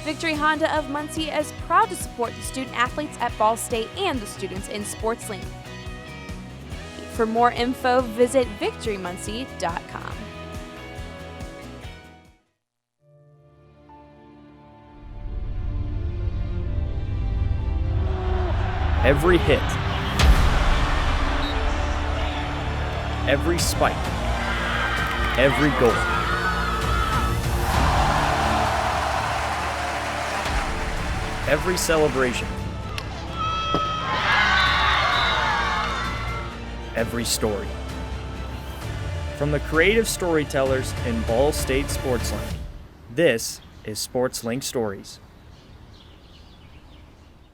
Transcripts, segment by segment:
Victory Honda of Muncie is proud to support the student athletes at Ball State and the students in SportsLink. For more info, visit victorymuncie.com. Every hit, every spike, every goal, every celebration, every story. From the creative storytellers in Ball State SportsLink, this is SportsLink Stories.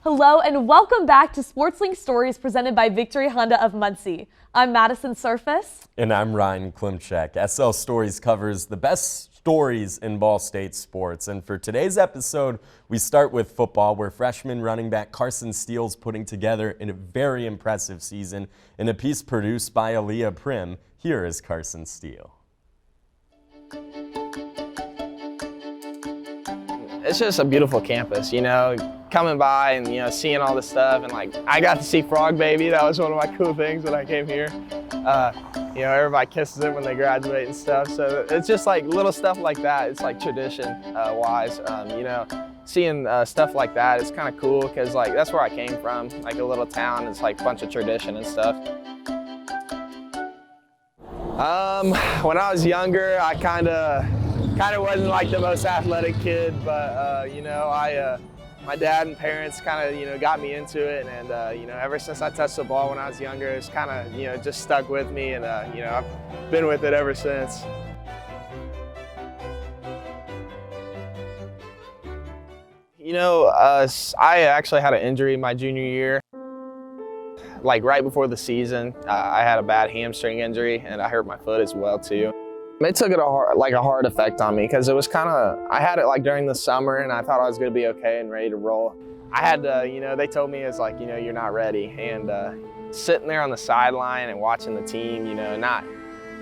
Hello and welcome back to SportsLink Stories presented by Victory Honda of Muncie. I'm Madison Surface. And I'm Ryan Klimcak. SL Stories covers the best stories in Ball State sports. And for today's episode, we start with football, where freshman running back Carson Steele's putting together a very impressive season in a piece produced by Aaliyah Prim. Here is Carson Steele. It's just a beautiful campus, you know, coming by and, you know, seeing all this stuff. And like, I got to see Frog Baby. That was one of my cool things when I came here. You know, everybody kisses it when they graduate and stuff. So it's just like little stuff like that. It's like tradition wise, you know, seeing stuff like that, it's kind of cool because like that's where I came from, like a little town. It's like a bunch of tradition and stuff. When I was younger, I kind of wasn't like the most athletic kid, but you know, my dad and parents kind of, you know, got me into it, and you know, ever since I touched the ball when I was younger, it's kind of, you know, just stuck with me, and you know, I've been with it ever since. You know, I actually had an injury my junior year. Like right before the season, I had a bad hamstring injury, and I hurt my foot as well too. It took it a hard effect on me because it was kind of, I had it like during the summer, and I thought I was going to be okay and ready to roll. I had to, you know, they told me it's like, you know, you're not ready. And sitting there on the sideline and watching the team, you know,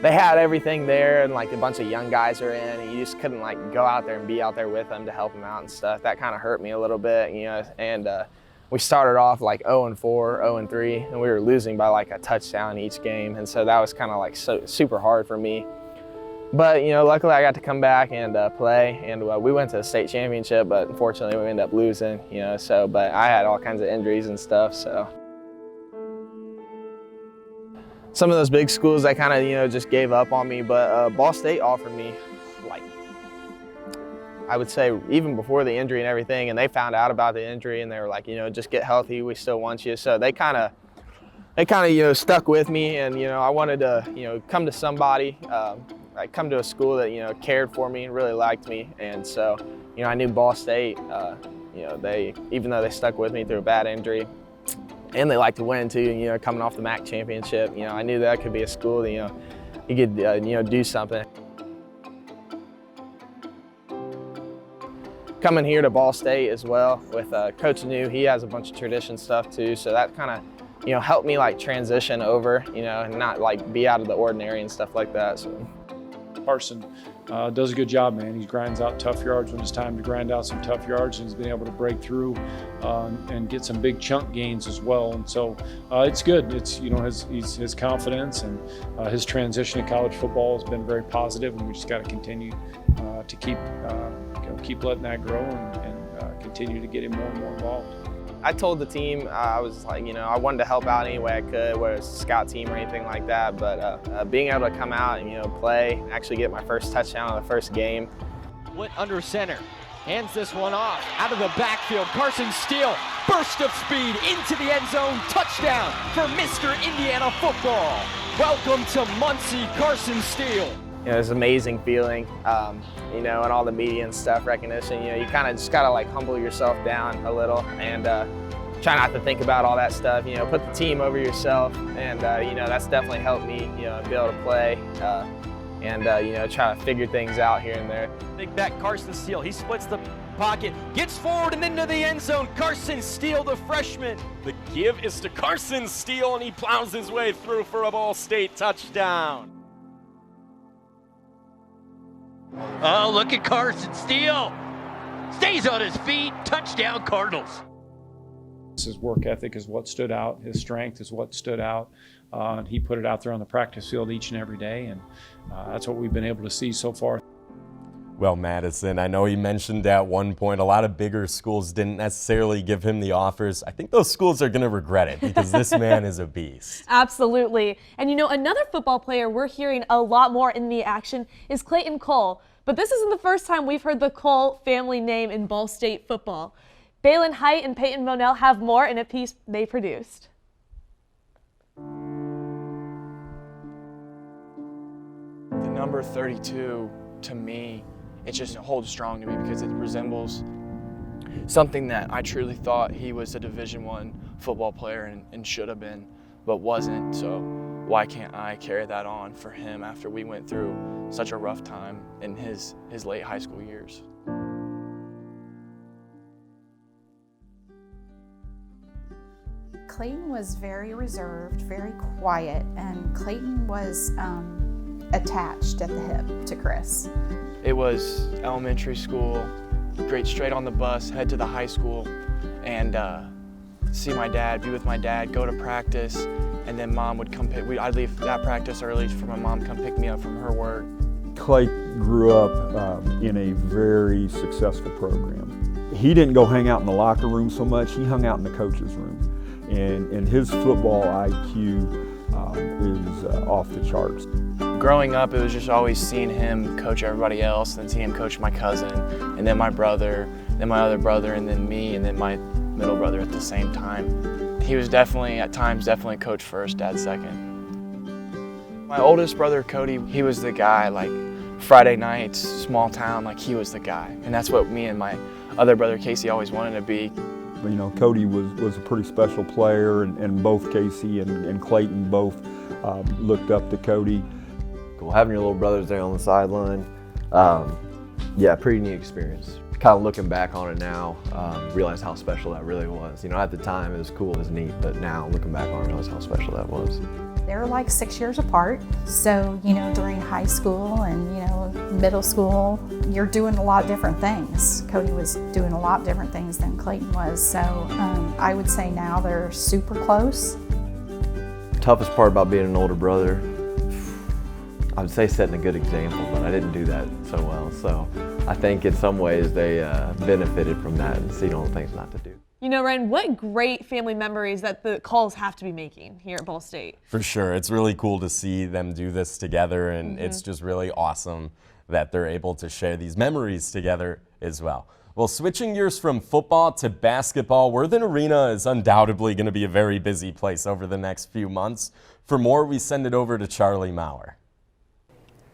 they had everything there, and like a bunch of young guys are in, and you just couldn't like go out there and be out there with them to help them out and stuff. That kind of hurt me a little bit, you know, and we started off like 0-4, 0-3, and we were losing by like a touchdown each game. And so that was kind of like super hard for me. But, you know, luckily I got to come back and play, and we went to the state championship, but unfortunately we ended up losing, you know, so, but I had all kinds of injuries and stuff, so. Some of those big schools, they kind of, you know, just gave up on me, but Ball State offered me, like, I would say even before the injury and everything, and they found out about the injury, and they were like, you know, just get healthy, we still want you. So they kind of, you know, stuck with me, and, you know, I wanted to, you know, come to somebody, I come to a school that, you know, cared for me and really liked me. And so, you know, I knew Ball State, you know, even though they stuck with me through a bad injury, and they like to win too, you know, coming off the MAC championship, you know, I knew that could be a school that, you know, you could, you know, do something. Coming here to Ball State as well with Coach New, he has a bunch of tradition stuff too, so that kind of, you know, helped me like transition over, you know, and not like be out of the ordinary and stuff like that. So. Carson does a good job, man. He grinds out tough yards when it's time to grind out some tough yards, and he's been able to break through and get some big chunk gains as well. And so it's good. It's, you know, his confidence and his transition to college football has been very positive, and we just got to continue to keep letting that grow and continue to get him more and more involved. I told the team, I was like, you know, I wanted to help out any way I could, whether it's a scout team or anything like that, but being able to come out and, you know, play, actually get my first touchdown on the first game. Went under center, hands this one off, out of the backfield, Carson Steele, burst of speed into the end zone, touchdown for Mr. Indiana football. Welcome to Muncie, Carson Steele. You know, it's an amazing feeling, you know, and all the media and stuff, recognition, you know, you kind of just got to like humble yourself down a little and try not to think about all that stuff, you know, put the team over yourself, and, you know, that's definitely helped me, you know, be able to play and, you know, try to figure things out here and there. Big back Carson Steele, he splits the pocket, gets forward and into the end zone. Carson Steele, the freshman. The give is to Carson Steele, and he plows his way through for a Ball State touchdown. Oh, look at Carson Steele. stays on his feet, touchdown Cardinals. His work ethic is what stood out. His strength is what stood out. And he put it out there on the practice field each and every day, and that's what we've been able to see so far. Well, Madison, I know he mentioned at one point a lot of bigger schools didn't necessarily give him the offers. I think those schools are going to regret it because this man is a beast. Absolutely. And you know, another football player we're hearing a lot more in the action is Clayton Coll. But this isn't the first time we've heard the Coll family name in Ball State football. Baylen, Hite, and Peyton Monnell have more in a piece they produced. The number 32, to me, it just holds strong to me because it resembles something that I truly thought he was a Division I football player and should have been, but wasn't. So why can't I carry that on for him after we went through such a rough time in his late high school years? Clayton was very reserved, very quiet, and Clayton was attached at the hip to Chris. It was elementary school, great straight on the bus, head to the high school, and see my dad, be with my dad, go to practice, and then mom would come pick, I'd leave that practice early for my mom to come pick me up from her work. Clay grew up in a very successful program. He didn't go hang out in the locker room so much, he hung out in the coach's room. And his football IQ is off the charts. Growing up, it was just always seeing him coach everybody else, then seeing him coach my cousin, and then my brother, then my other brother, and then me, and then my middle brother at the same time. He was definitely, at times, definitely coach first, dad second. My oldest brother, Cody, he was the guy, like Friday nights, small town, like he was the guy. And that's what me and my other brother, Casey, always wanted to be. You know, Cody was a pretty special player, and both Casey and Clayton both looked up to Cody. Cool, having your little brothers there on the sideline, yeah, pretty neat experience. Kind of looking back on it now, realize how special that really was. You know, at the time it was cool, it was neat, but now looking back on it, realize how special that was. They're like 6 years apart, so, you know, during high school and, you know, middle school, you're doing a lot of different things. Cody was doing a lot different things than Clayton was, so I would say now they're super close. Toughest part about being an older brother, I would say setting a good example, but I didn't do that so well, so I think in some ways they benefited from that and seeing all the things not to do. You know, Ryan, what great family memories that the Colls have to be making here at Ball State. For sure. It's really cool to see them do this together, and it's just really awesome that they're able to share these memories together as well. Well, switching gears from football to basketball, Worthen Arena is undoubtedly going to be a very busy place over the next few months. For more, we send it over to Charlie Maurer.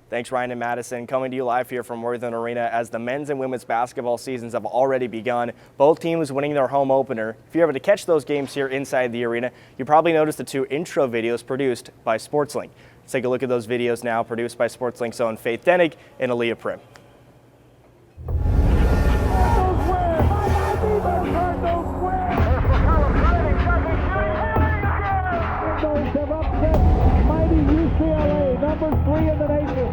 Thanks, Ryan and Madison. Coming to you live here from Worthen Arena as the men's and women's basketball seasons have already begun. Both teams winning their home opener. If you're able to catch those games here inside the arena, you probably noticed the two intro videos produced by SportsLink. Let's take a look at those videos now, produced by SportsLink's own Faith Denig and Aaliyah Prim. Number 3 in the nation.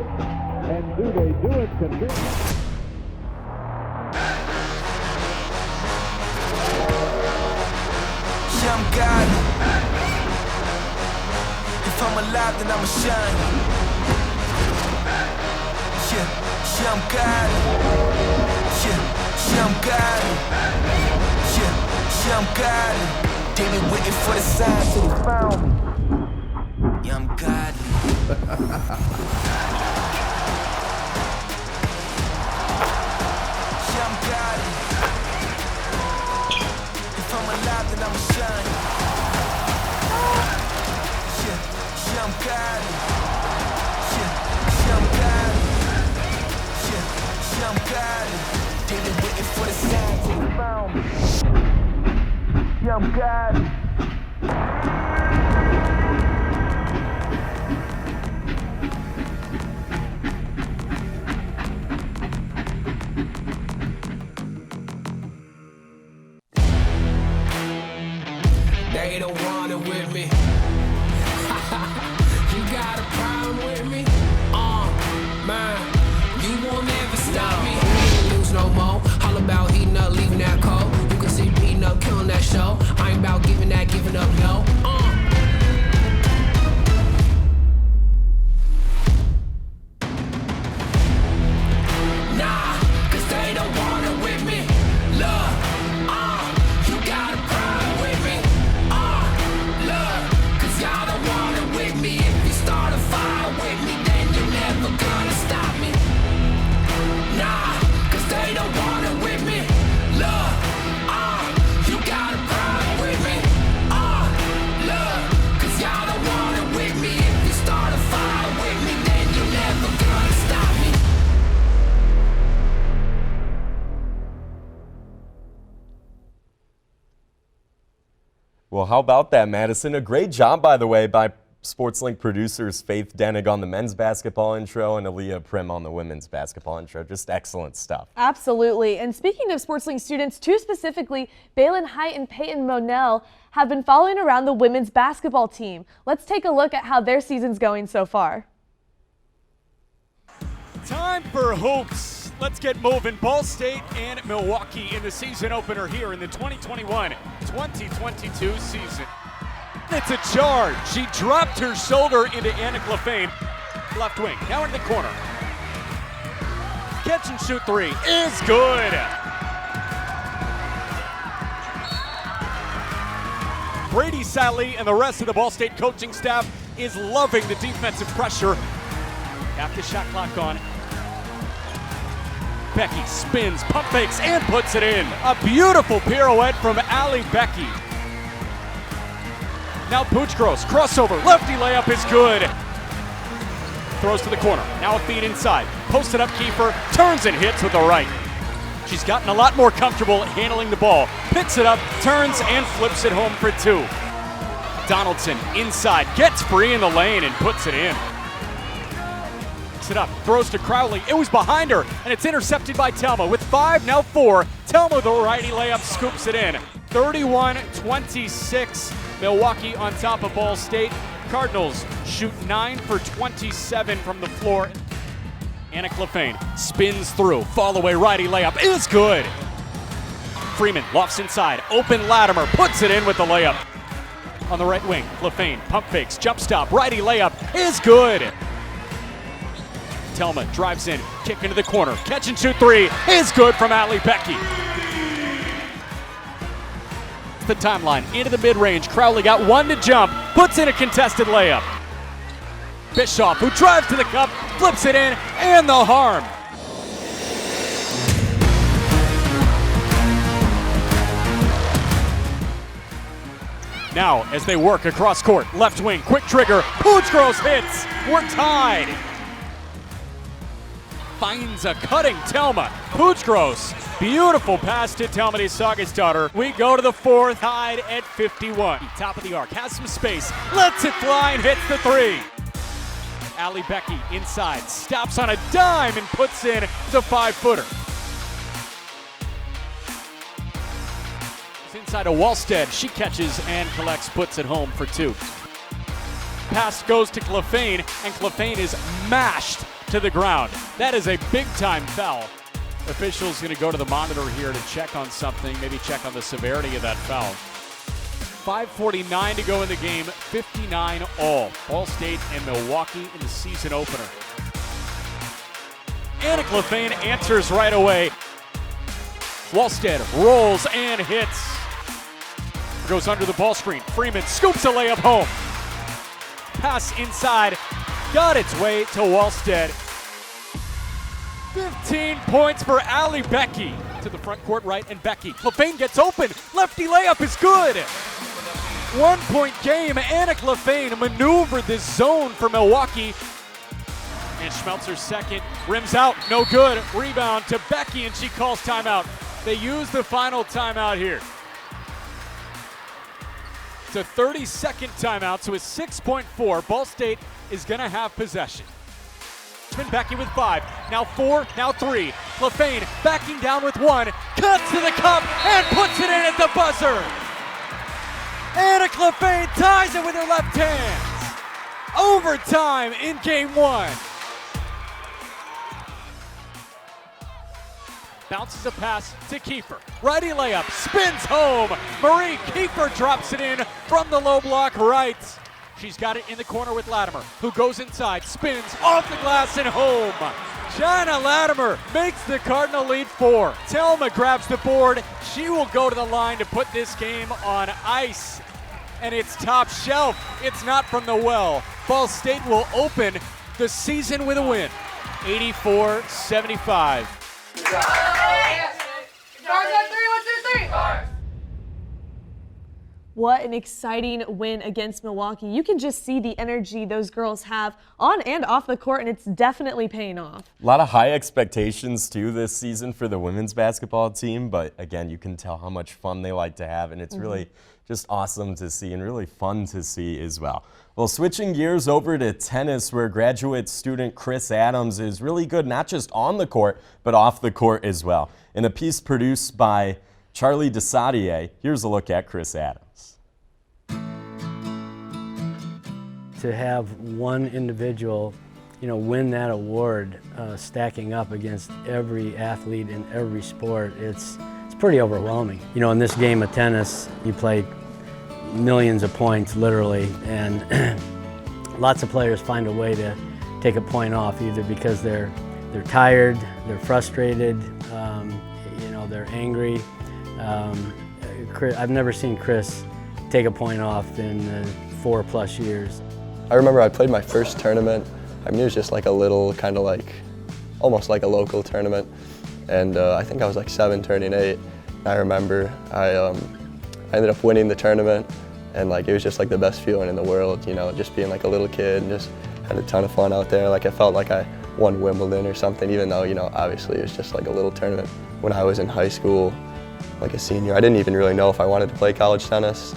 And do they do it convincingly? I'm God. If I'm alive, then I'ma shine. Yeah, I'm God. Yeah, I'm God. Yeah, I'm God. They been waiting for the sign till they found me. Yeah, I'm God. If I'm alive, then I'ma shine. Yeah, I'm God. Yeah, I'm God. Yeah, I'm God. They been waiting for the sign till they found me. Yeah, I'm God. They don't want it with me. You got a problem with me? Man, you won't ever stop me. He ain't lose no more. All about he Well, how about that, Madison? A great job, by the way, by SportsLink producers Faith Denig on the men's basketball intro and Aaliyah Prim on the women's basketball intro. Just excellent stuff. Absolutely. And speaking of SportsLink students, two specifically, Baylen, Hite, and Peyton Monnell have been following around the women's basketball team. Let's take a look at how their season's going so far. Time for hoops. Let's get moving. Ball State and Milwaukee in the season opener here in the 2021-2022 season. It's a charge. She dropped her shoulder into Anna Clayton. Left wing, now in the corner. Catch and shoot three is good. Brady Sally and the rest of the Ball State coaching staff is loving the defensive pressure. Half the shot clock on. Becky spins, pump fakes, and puts it in. A beautiful pirouette from Allie Becky. Now Puchgros, crossover, lefty layup is good. Throws to the corner, now a feed inside. Posted up Kiefer, turns and hits with the right. She's gotten a lot more comfortable handling the ball. Picks it up, turns and flips it home for two. Donaldson inside, gets free in the lane and puts it in. Picks it up, throws to Crowley, it was behind her, and it's intercepted by Telma. With 5, now 4, Telma the righty layup scoops it in. 31-26. Milwaukee on top of Ball State. Cardinals shoot 9 for 27 from the floor. Anna Clayton spins through. Fall away righty layup is good. Freeman lofts inside. Open Latimer puts it in with the layup. On the right wing, Clayton pump fakes. Jump stop. Righty layup is good. Telma drives in. Kick into the corner. Catch and shoot three is good from Allie Becky. The timeline into the mid-range. Crowley got one to jump, puts in a contested layup. Bischoff, who drives to the cup, flips it in, and the harm. Now, as they work across court, left wing, quick trigger, Puchgros hits. We're tied. Finds a cutting Telma. Puchgros, beautiful pass to Telma Desadier. We go to the fourth, tied at 51. Top of the arc, has some space, lets it fly and hits the three. Allie Becky inside, stops on a dime and puts in the 5-footer. It's inside to Wallstead, she catches and collects, puts it home for 2. Pass goes to Clayton, and Clayton is mashed to the ground. That is a big-time foul. Officials going to go to the monitor here to check on something, maybe check on the severity of that foul. 5:49 to go in the game, 59 all. Ball State and Milwaukee in the season opener. Anna Clayton answers right away. Wallstead rolls and hits. Goes under the ball screen. Freeman scoops a layup home. Pass inside. Got its way to Wallstead. 15 points for Allie Becky. To the front court right, and Becky. Clayton gets open. Lefty layup is good. 1-point game. Anna Clayton maneuvered this zone for Milwaukee. And Schmeltzer's second. Rims out. No good. Rebound to Becky, and she calls timeout. They use the final timeout here. It's a 30-second timeout, so it's 6.4. Ball State is going to have possession. Becky with 5, now 4, now 3. Clayton backing down with 1, cuts to the cup and puts it in at the buzzer. Anna Clayton ties it with her left hand. Overtime in game 1. Bounces a pass to Kiefer. Righty layup, spins home. Marie Kiefer drops it in from the low block right. She's got it in the corner with Latimer, who goes inside, spins off the glass and home. Jana Latimer makes the Cardinal lead 4. Telma grabs the board. She will go to the line to put this game on ice. And it's top shelf. It's not from the well. Ball State will open the season with a win. 84-75. What an exciting win against Milwaukee. You can just see the energy those girls have on and off the court, and it's definitely paying off. A lot of high expectations, too, this season for the women's basketball team, but again, you can tell how much fun they like to have, and it's really just awesome to see and really fun to see as well. Well, switching gears over to tennis, where graduate student Chris Adams is really good, not just on the court, but off the court as well. In a piece produced by Charlie Desadier, here's a look at Chris Adams. To have one individual, win that award, stacking up against every athlete in every sport, it's pretty overwhelming. In this game of tennis, you play millions of points, literally, and lots of players find a way to take a point off, either because they're tired, they're frustrated, they're angry. I've never seen Chris take a point off in 4+ years. I remember I played my first tournament. I mean, it was just like a little, kind of like, almost like a local tournament. And I think I was like 7 turning 8. And I remember I ended up winning the tournament, and like it was just like the best feeling in the world, just being like a little kid and just had a ton of fun out there. Like I felt like I won Wimbledon or something, even though, obviously it was just like a little tournament. When I was in high school, like a senior, I didn't even really know if I wanted to play college tennis.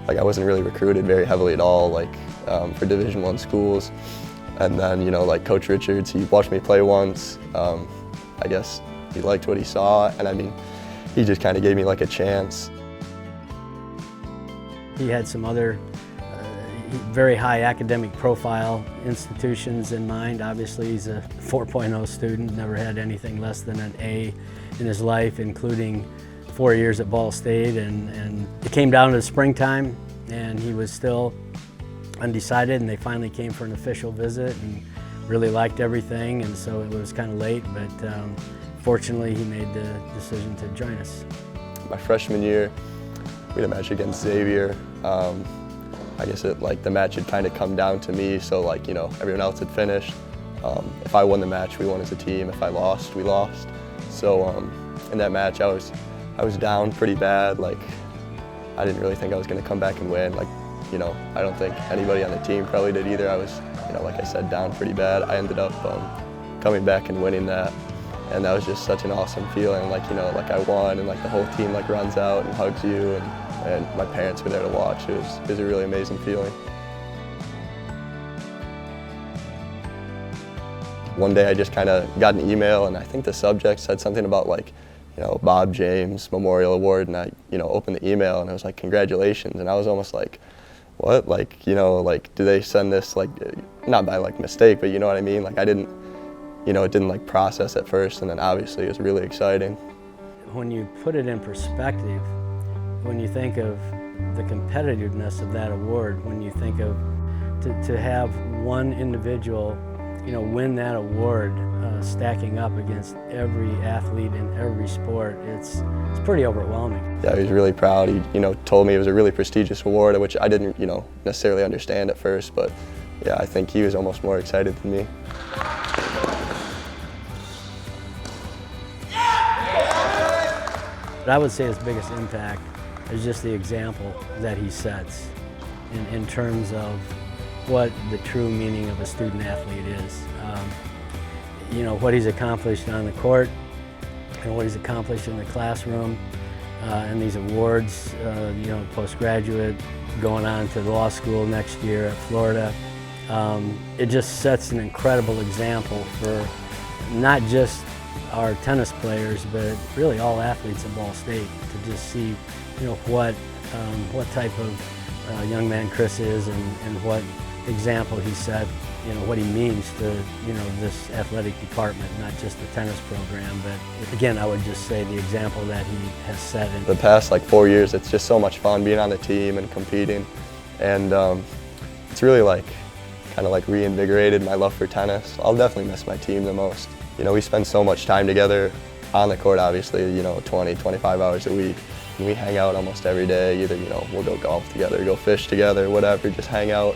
Like I wasn't really recruited very heavily at all, like for Division I schools. And then, like Coach Richards, he watched me play once. I guess he liked what he saw, and I mean, he just kind of gave me like a chance. He had some other very high academic profile institutions in mind. Obviously, he's a 4.0 student, never had anything less than an A in his life, including 4 years at Ball State, and it came down to the springtime, and he was still undecided, and they finally came for an official visit and really liked everything, and so it was kind of late, but fortunately he made the decision to join us. My freshman year, we had a match against Xavier. I guess the match had kind of come down to me, so everyone else had finished. If I won the match, we won as a team. If I lost, we lost. So in that match, I was down pretty bad. I didn't really think I was going to come back and win. I don't think anybody on the team probably did either. I was, like I said, down pretty bad. I ended up coming back and winning that, and that was just such an awesome feeling. Like I won, and the whole team runs out and hugs you, and my parents were there to watch. It was a really amazing feeling. One day I just kind of got an email, and I think the subject said something about Bob James Memorial Award, and I opened the email and it was like, congratulations, and I was almost like, what? Do they send this not by mistake, but you know what I mean? I didn't, it didn't process at first, and then obviously it was really exciting. When you put it in perspective, when you think of the competitiveness of that award, when you think of to have one individual win that award, stacking up against every athlete in every sport, it's pretty overwhelming. Yeah, he was really proud. He told me it was a really prestigious award, which I didn't necessarily understand at first, but yeah, I think he was almost more excited than me. But I would say his biggest impact is just the example that he sets in terms of what the true meaning of a student athlete is. What he's accomplished on the court and what he's accomplished in the classroom, and these awards, postgraduate, going on to law school next year at Florida. It just sets an incredible example for not just our tennis players, but really all athletes at Ball State, to just see, what type of young man Chris is, and what example he set, what he means to, this athletic department, not just the tennis program, but again, I would just say the example that he has set. The past 4 years, it's just so much fun being on the team and competing, and it's really kind of reinvigorated my love for tennis. I'll definitely miss my team the most. We spend so much time together on the court, obviously, 20, 25 hours a week. And we hang out almost every day. Either, we'll go golf together, go fish together, whatever, just hang out.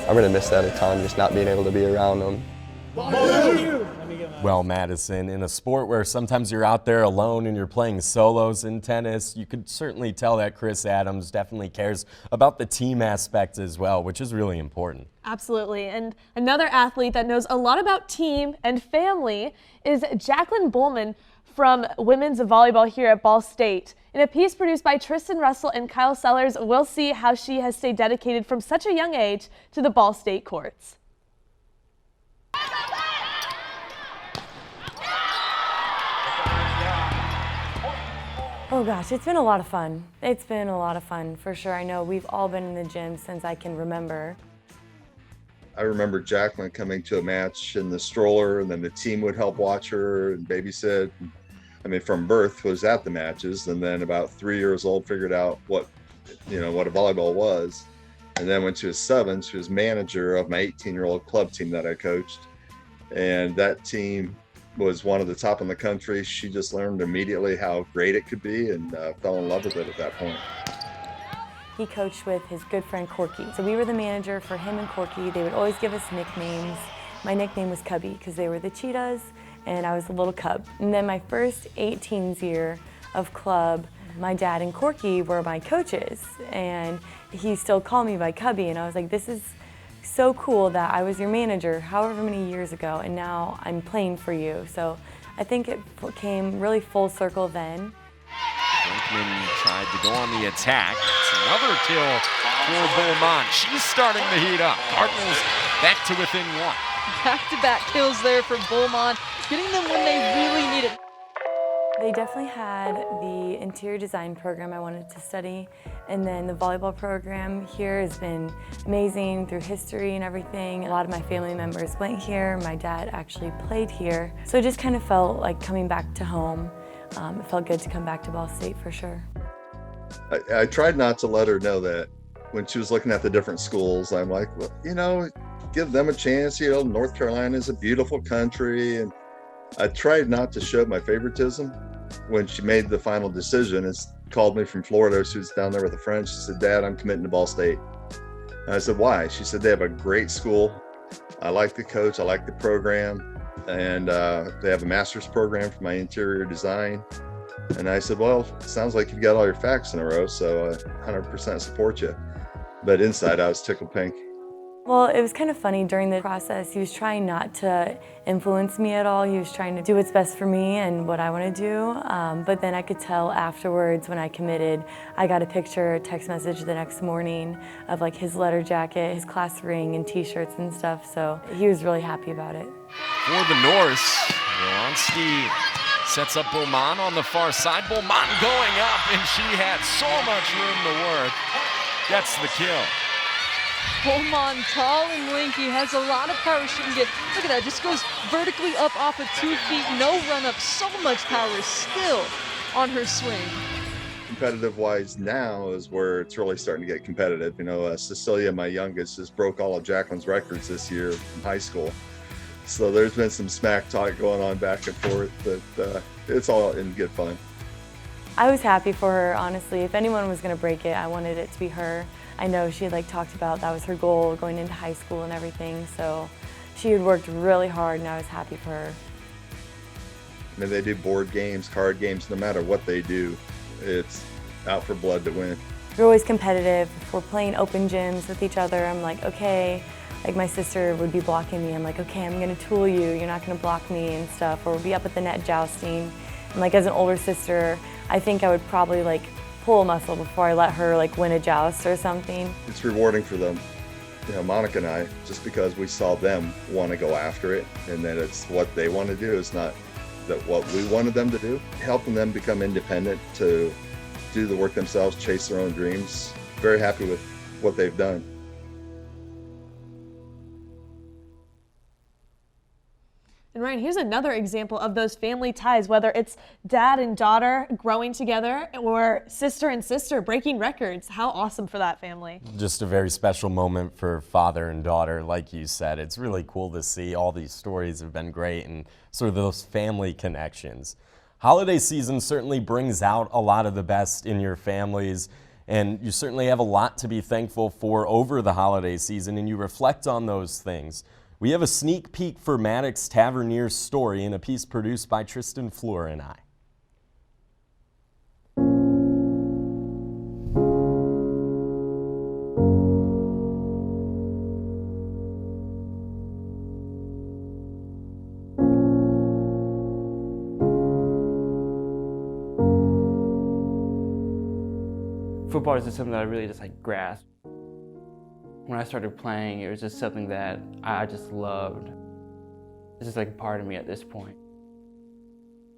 I'm going to miss that a ton, just not being able to be around them. Well, Madison, in a sport where sometimes you're out there alone and you're playing solos in tennis, you could certainly tell that Chris Adams definitely cares about the team aspect as well, which is really important. Absolutely. And another athlete that knows a lot about team and family is Jaclyn Bulmahn from women's volleyball here at Ball State. In a piece produced by Tristan Russell and Kyle Sellers, we'll see how she has stayed dedicated from such a young age to the Ball State courts. Oh gosh, it's been a lot of fun. It's been a lot of fun, for sure. I know we've all been in the gym since I can remember. I remember Jaclyn coming to a match in the stroller, and then the team would help watch her and babysit. I mean, from birth was at the matches, and then about 3 years old figured out what a volleyball was. And then when she was 7, she was manager of my 18-year-old club team that I coached. And that team was one of the top in the country. She just learned immediately how great it could be and fell in love with it at that point. He coached with his good friend Corky. So we were the manager for him and Corky. They would always give us nicknames. My nickname was Cubby because they were the cheetahs and I was the little cub. And then my first 18s year of club, my dad and Corky were my coaches and he still called me by Cubby, and I was like, this is so cool that I was your manager however many years ago and now I'm playing for you. So I think it came really full circle then. Brinkman tried to go on the attack. It's another kill for Bulmahn. She's starting to heat up. Cardinals back to within 1. Back-to-back kills there for Bulmahn, getting them when they really need it. They definitely had the interior design program I wanted to study, and then the volleyball program here has been amazing through history and everything. A lot of my family members went here. My dad actually played here. So it just kind of felt like coming back to home. It felt good to come back to Ball State for sure. I tried not to let her know that when she was looking at the different schools. I'm like, well, give them a chance. North Carolina is a beautiful country. And I tried not to show my favoritism. When she made the final decision, and called me from Florida. She was down there with a friend. She said, Dad, I'm committing to Ball State. And I said, why? She said, they have a great school. I like the coach. I like the program. And they have a master's program for my interior design. And I said, well, it sounds like you've got all your facts in a row, so I 100% support you. But inside, I was tickled pink. Well, it was kind of funny during the process. He was trying not to influence me at all. He was trying to do what's best for me and what I want to do. But then I could tell afterwards when I committed, I got a picture, a text message the next morning of like his letter jacket, his class ring, and t-shirts and stuff. So he was really happy about it. For the Norse, on Steele. Sets up Bulmahn on the far side. Bulmahn going up, and she had so much room to work. Gets the kill. Bulmahn, tall and lanky, has a lot of power she can get. Look at that, just goes vertically up off of 2 feet, no run up, so much power still on her swing. Competitive-wise now is where it's really starting to get competitive. Cecilia, my youngest, just broke all of Jaclyn's records this year in high school. So there's been some smack talk going on back and forth, but it's all in good fun. I was happy for her, honestly. If anyone was going to break it, I wanted it to be her. I know she had talked about that was her goal going into high school and everything, so she had worked really hard and I was happy for her. I mean, they do board games, card games, no matter what they do, it's out for blood to win. We're always competitive. If we're playing open gyms with each other, I'm like, okay. Like my sister would be blocking me. I'm like, okay, I'm gonna tool you. You're not gonna block me and stuff. Or we'll be up at the net jousting. And as an older sister, I think I would probably pull a muscle before I let her win a joust or something. It's rewarding for them, Monica and I, just because we saw them want to go after it, and that it's what they want to do. It's not that what we wanted them to do. Helping them become independent to do the work themselves, chase their own dreams. Very happy with what they've done. And Ryan, here's another example of those family ties, whether it's dad and daughter growing together or sister and sister breaking records. How awesome for that family. Just a very special moment for father and daughter, like you said. It's really cool to see. All these stories have been great and sort of those family connections. Holiday season certainly brings out a lot of the best in your families, and you certainly have a lot to be thankful for over the holiday season, and you reflect on those things. We have a sneak peek for Maddox Tavernier's story in a piece produced by Tristan, Fleur, and I. Football is just something that I really just grasped. When I started playing, it was just something that I just loved. It's just a part of me at this point.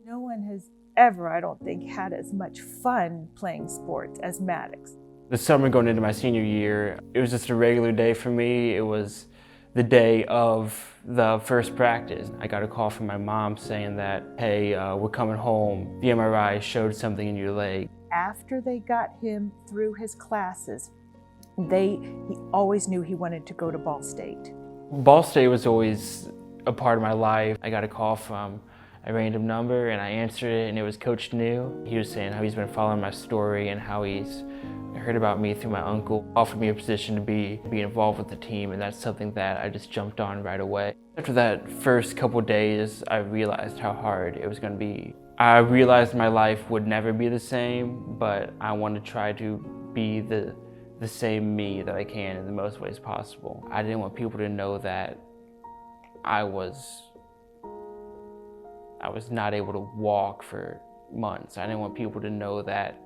No one has ever, I don't think, had as much fun playing sports as Maddox. The summer going into my senior year, it was just a regular day for me. It was the day of the first practice. I got a call from my mom saying that, hey, we're coming home. The MRI showed something in your leg. After they got him through his classes, he always knew he wanted to go to Ball State. Ball State was always a part of my life. I got a call from a random number and I answered it, and it was Coach New. He was saying how he's been following my story and how he's heard about me through my uncle, offered me a position to be involved with the team, and that's something that I just jumped on right away. After that first couple days, I realized how hard it was going to be. I realized my life would never be the same, but I want to try to be the same me that I can in the most ways possible. I didn't want people to know that I was not able to walk for months. I didn't want people to know that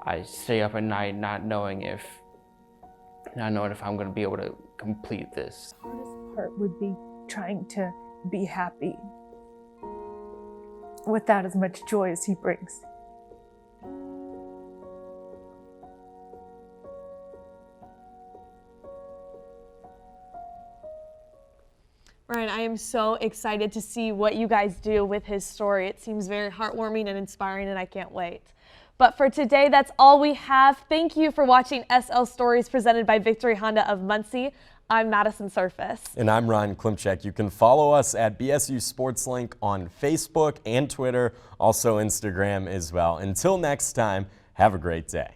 I stay up at night not knowing if I'm going to be able to complete this. The hardest part would be trying to be happy without as much joy as he brings. Ryan, I am so excited to see what you guys do with his story. It seems very heartwarming and inspiring, and I can't wait. But for today, that's all we have. Thank you for watching SL Stories presented by Victory Honda of Muncie. I'm Madison Surface. And I'm Ryan Klimcak. You can follow us at BSU Sports Link on Facebook and Twitter, also Instagram as well. Until next time, have a great day.